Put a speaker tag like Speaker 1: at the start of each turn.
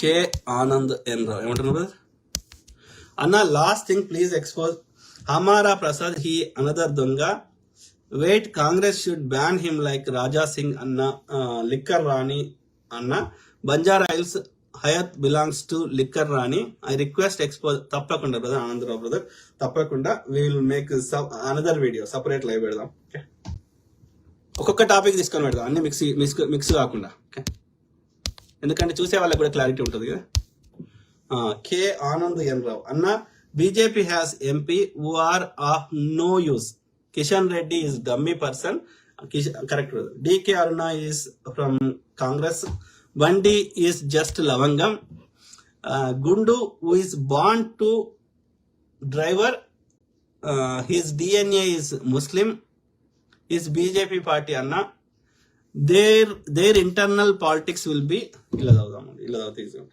Speaker 1: కే Anand N రావు ఏమంటున్నారు brother? అన్న last thing please expose హమారా ప్రసాద్ హీ అనదర్ దొంగ wait Congress should ban him like Raja Singh అన్న లిక్కర్ రాణి అన్న Banjara Hills Hyatt belongs to liquor Rani I request expose. తప్పకుండా బ్రదర్ ఆనందరావు బ్రదర్, తప్పకుండా we will make another video separate live పెడదాం. Okay, ఒక్కొక్క టాపిక్ తీసుకొని పెడదాం, అన్ని మిక్స్ కాకుండా. ఓకే, ఎందుకంటే చూసే వాళ్ళకి కూడా క్లారిటీ ఉంటుంది కదా. కే ఆనంద్ ఎన్ రావు అన్న BJP has MP who are of no use. Kishan Reddy is dummy person. Correct. DK Aruna is from Congress. Bandi is just లవంగం. గుండు who is bond to driver. His DNA is Muslim. Is BJP party అన్న. There internal politics will be. ఇలా చదువుతామండి, ఇలా చదువుతాం.